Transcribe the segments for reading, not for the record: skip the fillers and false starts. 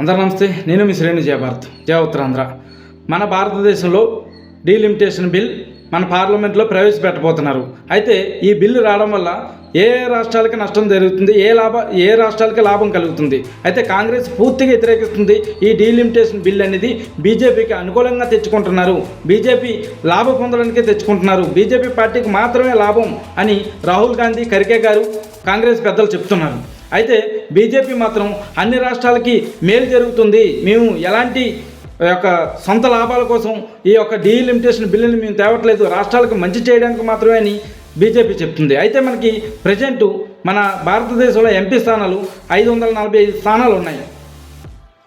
అందరూ నమస్తే. నేను మీ శ్రేణి జయభారత్ జయ ఉత్తరాంధ్ర. మన భారతదేశంలో డీలిమిటేషన్ బిల్ మన పార్లమెంట్లో ప్రవేశపెట్టబోతున్నారు. అయితే ఈ బిల్లు రావడం వల్ల ఏ రాష్ట్రాలకి నష్టం జరుగుతుంది, ఏ రాష్ట్రాలకి లాభం కలుగుతుంది? అయితే కాంగ్రెస్ పూర్తిగా వ్యతిరేకిస్తుంది. ఈ డీలిమిటేషన్ బిల్ అనేది బీజేపీకి అనుకూలంగా తెచ్చుకుంటున్నారు, బీజేపీ లాభ పొందడానికే తెచ్చుకుంటున్నారు, బీజేపీ పార్టీకి మాత్రమే లాభం అని రాహుల్ గాంధీ, ఖర్గే గారు, కాంగ్రెస్ పెద్దలు చెప్తున్నారు. అయితే బీజేపీ మాత్రం అన్ని రాష్ట్రాలకి మేలు జరుగుతుంది, మేము ఎలాంటి యొక్క సొంత లాభాల కోసం ఈ యొక్క డీలిమిటేషన్ బిల్లుని మేము తేవట్లేదు, రాష్ట్రాలకు మంచి చేయడానికి మాత్రమే అని బీజేపీ చెప్తుంది. అయితే మనకి ప్రజెంటు మన భారతదేశంలో ఎంపీ స్థానాలు 545 స్థానాలు ఉన్నాయి.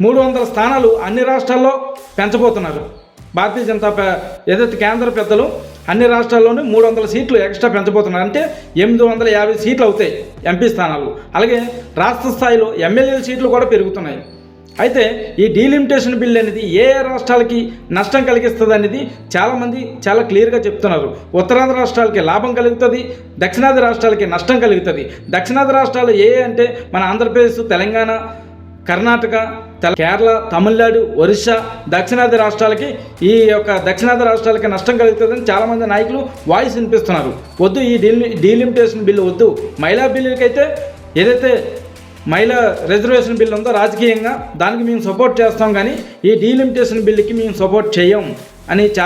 300 స్థానాలు అన్ని రాష్ట్రాల్లో పెంచబోతున్నారు. భారతీయ జనతా ఏదైతే కేంద్ర పెద్దలు అన్ని రాష్ట్రాల్లోనూ 300 సీట్లు ఎక్స్ట్రా పెంచబోతున్నారు. అంటే 850 సీట్లు అవుతాయి ఎంపీ స్థానాలు. అలాగే రాష్ట్ర స్థాయిలో ఎమ్మెల్యేల సీట్లు కూడా పెరుగుతున్నాయి. అయితే ఈ డీలిమిటేషన్ బిల్ అనేది ఏ రాష్ట్రాలకి నష్టం కలిగిస్తుంది అనేది చాలామంది చాలా క్లియర్గా చెప్తున్నారు. ఉత్తరాంధ్ర రాష్ట్రాలకి లాభం కలుగుతుంది, దక్షిణాది రాష్ట్రాలకి నష్టం కలుగుతుంది. దక్షిణాది రాష్ట్రాలు మన ఆంధ్రప్రదేశ్, తెలంగాణ, కర్ణాటక, కేరళ, తమిళనాడు, ఒరిస్సా దక్షిణాది రాష్ట్రాలకి దక్షిణాది రాష్ట్రాలకి నష్టం కలుగుతుందని చాలామంది నాయకులు వాయిస్ వినిపిస్తున్నారు. వద్దు, ఈ డీలిమిటేషన్ బిల్లు వద్దు. మహిళా బిల్లుకైతే ఏదైతే మహిళా రిజర్వేషన్ బిల్లు ఉందో రాజకీయంగా దానికి మేము సపోర్ట్ చేస్తాం, కానీ ఈ డీలిమిటేషన్ బిల్లుకి మేము సపోర్ట్ చేయం అని చాలా